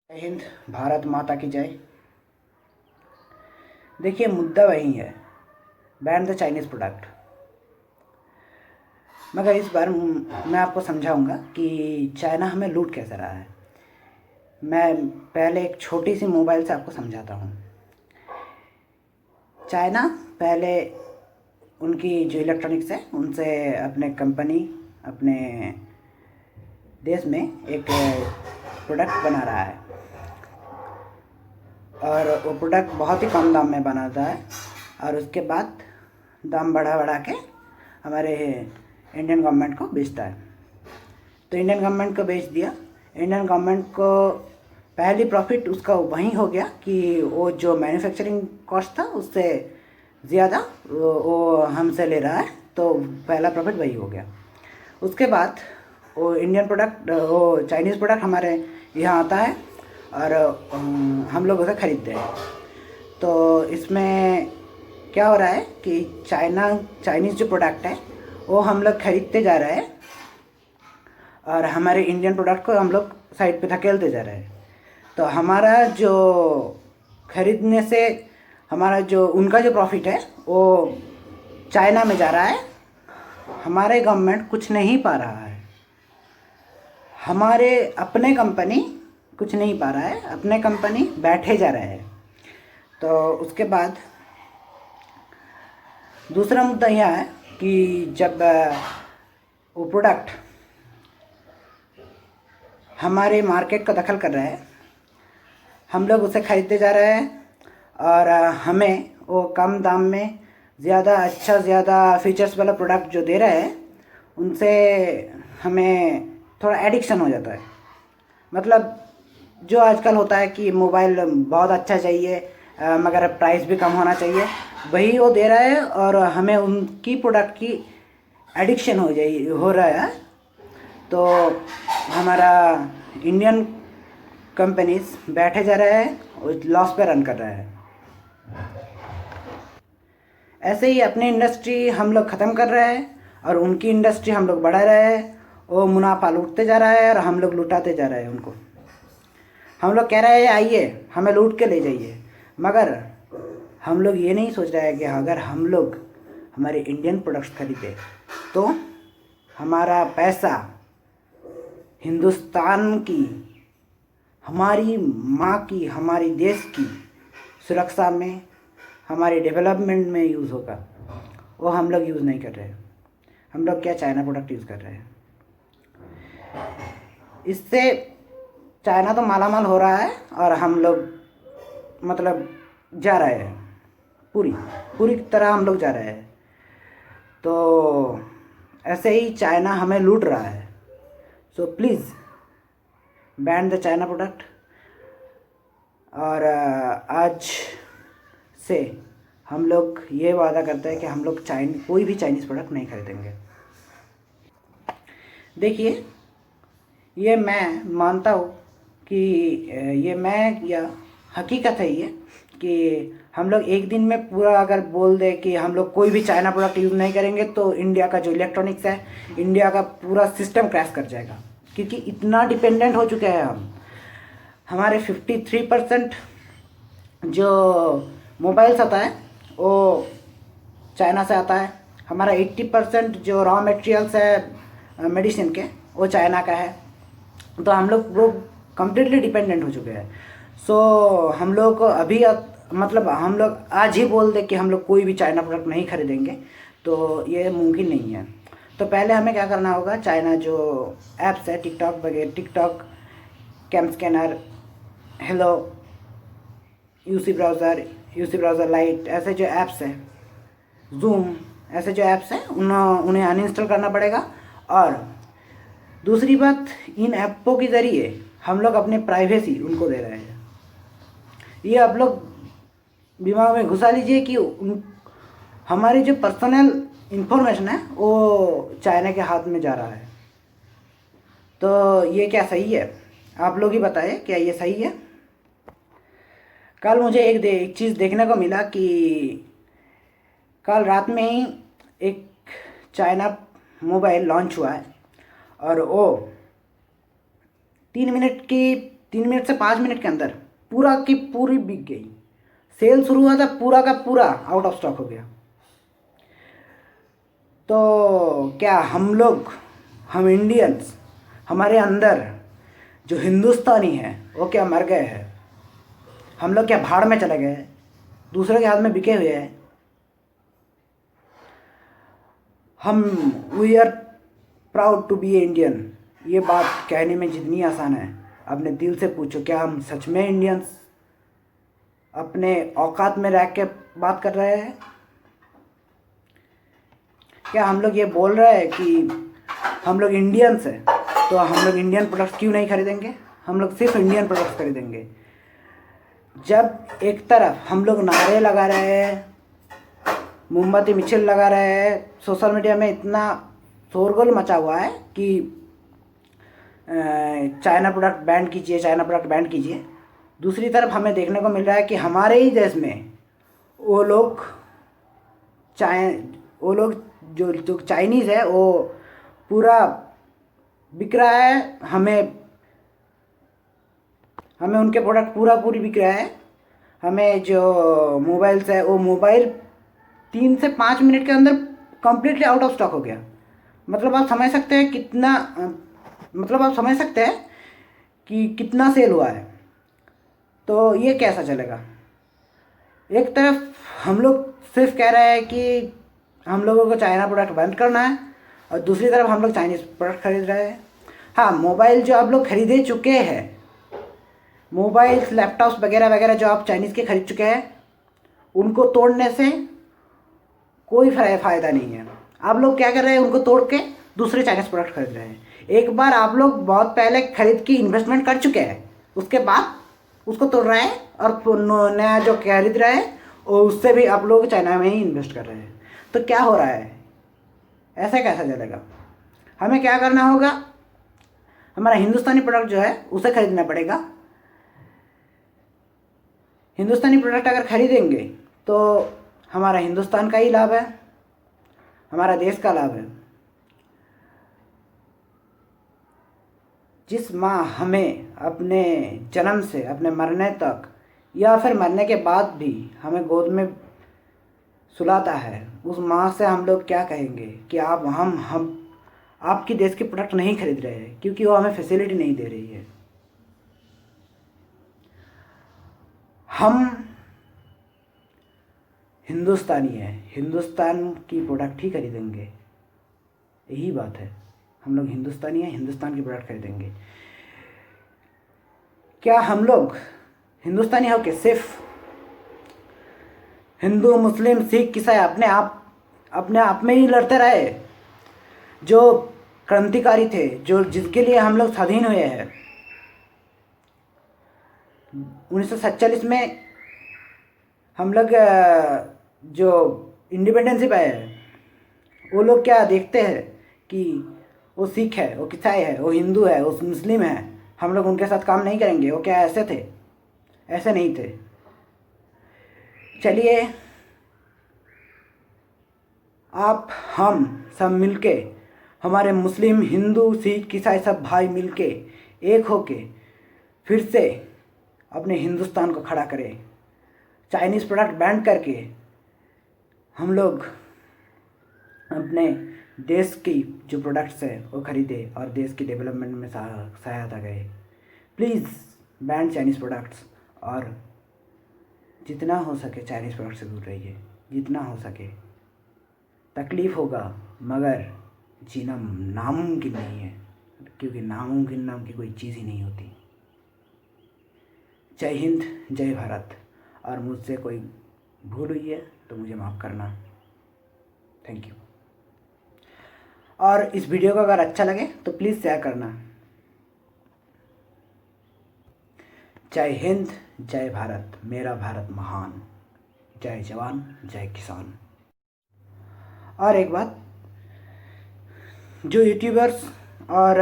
जय हिंद। भारत माता की जय। देखिए, मुद्दा वही है, बैन द चाइनीज़ प्रोडक्ट। मगर इस बार मैं आपको समझाऊंगा कि चाइना हमें लूट कैसे रहा है। मैं पहले एक छोटी सी मोबाइल से आपको समझाता हूँ। चाइना पहले उनकी जो इलेक्ट्रॉनिक्स है उनसे अपने कंपनी अपने देश में एक प्रोडक्ट बना रहा है और वो प्रोडक्ट बहुत ही कम दाम में बनाता है और उसके बाद दाम बढ़ा बढ़ा के हमारे इंडियन गवर्नमेंट को बेचता है। तो इंडियन गवर्नमेंट को बेच दिया। इंडियन गवर्नमेंट को पहली प्रॉफिट उसका वहीं हो गया कि वो जो मैन्युफैक्चरिंग कॉस्ट था उससे ज़्यादा वो हमसे ले रहा है, तो पहला प्रॉफिट वही हो गया। उसके बाद वो इंडियन प्रोडक्ट वो चाइनीज़ प्रोडक्ट हमारे यहाँ आता है और हम लोग उसे ख़रीदते हैं। तो इसमें क्या हो रहा है कि चाइनीज़ जो प्रोडक्ट है वो हम लोग ख़रीदते जा रहे हैं और हमारे इंडियन प्रोडक्ट को हम लोग साइड पे धकेलते जा रहे हैं। तो हमारा जो खरीदने से हमारा जो उनका जो प्रॉफिट है वो चाइना में जा रहा है। हमारे गवर्नमेंट कुछ नहीं पा रहा है, हमारे अपने कंपनी कुछ नहीं पा रहा है, अपने कंपनी बैठे जा रहे हैं। तो उसके बाद दूसरा मुद्दा यह है कि जब वो प्रोडक्ट हमारे मार्केट को दखल कर रहा है, हम लोग उसे ख़रीदते जा रहे हैं और हमें वो कम दाम में ज़्यादा फीचर्स वाला प्रोडक्ट जो दे रहे हैं उनसे हमें थोड़ा एडिक्शन हो जाता है। मतलब जो आजकल होता है कि मोबाइल बहुत अच्छा चाहिए मगर प्राइस भी कम होना चाहिए, वही वो दे रहा है और हमें उनकी प्रोडक्ट की एडिक्शन हो रहा है। तो हमारा इंडियन कंपनीज बैठे जा रहे हैं और लॉस पे रन कर रहे हैं। ऐसे ही अपनी इंडस्ट्री हम लोग ख़त्म कर रहे हैं और उनकी इंडस्ट्री हम लोग बढ़ा रहे हैं। वो मुनाफा लूटते जा रहा है और हम लोग लुटाते जा रहे हैं उनको। हम लोग कह रहे हैं आइए हमें लूट के ले जाइए, मगर हम लोग ये नहीं सोच रहे हैं कि अगर हम लोग हमारे इंडियन प्रोडक्ट्स खरीदे तो हमारा पैसा हिंदुस्तान की, हमारी माँ की, हमारी देश की सुरक्षा में, हमारे डेवलपमेंट में यूज़ होगा। वो हम लोग यूज़ नहीं कर रहे हैं। हम लोग क्या चाइना प्रोडक्ट यूज़ कर रहे हैं। इससे चाइना तो मालामाल हो रहा है और हम लोग मतलब जा रहे हैं, पूरी तरह हम लोग जा रहे हैं। तो ऐसे ही चाइना हमें लूट रहा है। So please ban the China product. और आज से हम लोग ये वादा करते हैं कि हम लोग कोई भी चाइनीज़ प्रोडक्ट नहीं खरीदेंगे। देखिए, ये मैं मानता हूँ कि ये मैं या हकीकत है ये कि हम लोग एक दिन में पूरा अगर बोल दे कि हम लोग कोई भी चाइना प्रोडक्ट यूज़ नहीं करेंगे तो इंडिया का जो इलेक्ट्रॉनिक्स है, इंडिया का पूरा सिस्टम क्रैश कर जाएगा। क्योंकि इतना डिपेंडेंट हो चुके हैं हम। हमारे 53% जो मोबाइल्स आता है वो चाइना से आता है। हमारा 80% जो रॉ मटेरियल्स है मेडिसिन के वो चाइना का है। तो हम लोग वो कम्प्लीटली डिपेंडेंट हो चुके हैं। सो हम लोग अभी मतलब हम लोग आज ही बोल दे कि हम लोग कोई भी चाइना प्रोडक्ट नहीं खरीदेंगे तो ये मुमकिन नहीं है। तो पहले हमें क्या करना होगा, चाइना जो ऐप्स है टिकटॉक वगैरह, TikTok, CamScanner, Helo, UC Browser Lite, ऐसे जो ऐप्स हैं, जूम, ऐसे जो ऐप्स हैं उन्हें अनइंस्टॉल करना पड़ेगा। और दूसरी बात, इन ऐपों के ज़रिए हम लोग अपने प्राइवेसी उनको दे रहे हैं। ये आप लोग दिमाग में घुसा लीजिए कि हमारी जो पर्सनल इंफॉर्मेशन है वो चाइना के हाथ में जा रहा है। तो ये क्या सही है? आप लोग ही बताइए, क्या ये सही है? कल मुझे एक चीज़ देखने को मिला कि कल रात में ही एक चाइना मोबाइल लॉन्च हुआ है और वो 3 मिनट की 3 मिनट से 5 मिनट के अंदर पूरा की पूरी बिक गई। सेल शुरू हुआ था, पूरा का पूरा आउट ऑफ स्टॉक हो गया। तो क्या हम इंडियंस, हमारे अंदर जो हिंदुस्तानी है वो क्या मर गए हैं? हम लोग क्या भाड़ में चले गए, दूसरे के हाथ में बिके हुए हैं? हम we are proud to be Indian, ये बात कहने में जितनी आसान है, अपने दिल से पूछो, क्या हम सच में इंडियंस अपने औकात में रह के बात कर रहे हैं? क्या हम लोग ये बोल रहे हैं कि हम लोग इंडियंस हैं तो हम लोग इंडियन प्रोडक्ट्स क्यों नहीं खरीदेंगे? हम लोग सिर्फ इंडियन प्रोडक्ट्स खरीदेंगे। जब एक तरफ हम लोग नारे लगा रहे हैं, मोमबत्ती मिছিল लगा रहे हैं, सोशल मीडिया में इतना शोरगुल मचा हुआ है कि चाइना प्रोडक्ट बैन कीजिए, चाइना प्रोडक्ट बैन कीजिए, दूसरी तरफ हमें देखने को मिल रहा है कि हमारे ही देश में वो लोग जो चाइनीज़ है वो पूरा बिक रहा है, हमें उनके प्रोडक्ट पूरी बिक रहा है। हमें जो मोबाइल्स है वो मोबाइल 3 से 5 मिनट के अंदर कम्प्लीटली आउट ऑफ स्टॉक हो गया। मतलब आप समझ सकते हैं कि कितना सेल हुआ है। तो ये कैसा चलेगा? एक तरफ हम लोग सिर्फ कह रहे हैं कि हम लोगों को चाइना प्रोडक्ट बंद करना है और दूसरी तरफ हम लोग चाइनीज़ प्रोडक्ट खरीद रहे हैं। हाँ, मोबाइल जो आप लोग खरीदे चुके हैं, मोबाइल्स, लैपटॉप्स वगैरह वगैरह जो आप चाइनीज़ के खरीद चुके हैं, उनको तोड़ने से कोई फ़ायदा नहीं है। आप लोग क्या कर रहे हैं? उनको तोड़ के दूसरे चाइनीज़ प्रोडक्ट खरीद रहे हैं। एक बार आप लोग बहुत पहले खरीद की इन्वेस्टमेंट कर चुके हैं, उसके बाद उसको तोड़ रहे हैं और नया जो खरीद रहे हैं और उससे भी आप लोग चाइना में ही इन्वेस्ट कर रहे हैं। तो क्या हो रहा है? ऐसा कैसा चलेगा? हमें क्या करना होगा? हमारा हिंदुस्तानी प्रोडक्ट जो है उसे खरीदना पड़ेगा। हिंदुस्तानी प्रोडक्ट अगर खरीदेंगे तो हमारा हिंदुस्तान का ही लाभ है, हमारा देश का लाभ है। जिस माँ हमें अपने जन्म से अपने मरने तक या फिर मरने के बाद भी हमें गोद में सुलाता है, उस माँ से हम लोग क्या कहेंगे कि हम आपकी देश के प्रोडक्ट नहीं खरीद रहे हैं क्योंकि वो हमें फैसिलिटी नहीं दे रही है। हम हिंदुस्तानी हैं, हिंदुस्तान की प्रोडक्ट ही खरीदेंगे, यही बात है। हम लोग हिंदुस्तानी हैं, हिंदुस्तान की प्रोडक्ट खरीदेंगे। क्या हम लोग हिंदुस्तानी होके सिर्फ हिंदू, मुस्लिम, सिख, ईसाई अपने आप में ही लड़ते रहे? जो क्रांतिकारी थे, जो जिसके लिए हम लोग स्वाधीन हुए हैं, 1947 में हम लोग जो इंडिपेंडेंस पाए हैं, वो लोग क्या देखते हैं कि वो सिख है, वो ईसाई है, वो हिंदू है, वो मुस्लिम है, हम लोग उनके साथ काम नहीं करेंगे? वो क्या ऐसे थे? ऐसे नहीं थे। चलिए हम सब मिलके, हमारे मुस्लिम, हिंदू, सिख, ईसाई सब भाई मिलके एक होके फिर से अपने हिंदुस्तान को खड़ा करें। चाइनीज़ प्रोडक्ट बैन करके हम लोग अपने देश की जो प्रोडक्ट्स है वो खरीदे और देश की डेवलपमेंट में सहायता करें। प्लीज़ बैन चाइनीज़ प्रोडक्ट्स और जितना हो सके चाइनीज़ प्रोडक्ट से दूर रहिए, जितना हो सके। तकलीफ़ होगा मगर जीना नामुमकिन नहीं है, क्योंकि नामुमकिन नाम की कोई चीज़ ही नहीं होती। जय हिंद, जय भारत। और मुझसे कोई भूल हुई है तो मुझे माफ़ करना। Thank you. और इस वीडियो को अगर अच्छा लगे तो प्लीज़ शेयर करना। जय हिंद, जय भारत, मेरा भारत महान। जय जवान, जय किसान। और एक बात, जो यूट्यूबर्स और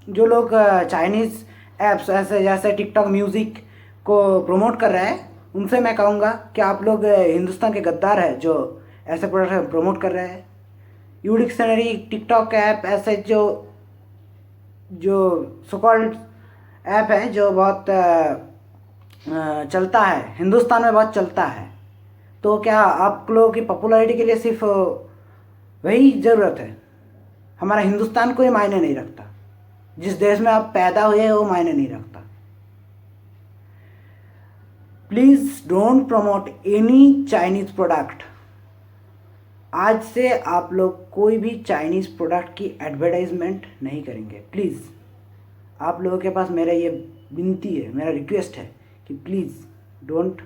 जो लोग चाइनीज़ ऐप्स ऐसे जैसे टिकटॉक म्यूज़िक को प्रमोट कर रहे हैं, उनसे मैं कहूँगा कि आप लोग हिंदुस्तान के गद्दार हैं जो ऐसे प्रोडक्ट प्रमोट कर रहे हैं। यू डिक्शनरी, टिकटॉक ऐप, ऐसे जो सो कॉल्ड ऐप है जो बहुत चलता है, हिंदुस्तान में बहुत चलता है। तो क्या आप लोगों की पॉपुलैरिटी के लिए सिर्फ वही ज़रूरत है? हमारा हिंदुस्तान कोई मायने नहीं रखता, जिस देश में आप पैदा हुए वो मायने नहीं रखता। Please don't promote any Chinese product. आज से आप लोग कोई भी चाइनीज़ प्रोडक्ट की एडवर्टाइजमेंट नहीं करेंगे प्लीज़। आप लोगों के पास मेरा ये विनती है, मेरा रिक्वेस्ट है कि please don't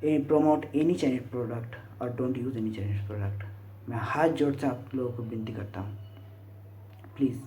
promote any Chinese product और don't use any Chinese product. मैं हाथ जोड़ से आप लोगों को विनती करता हूँ, प्लीज़।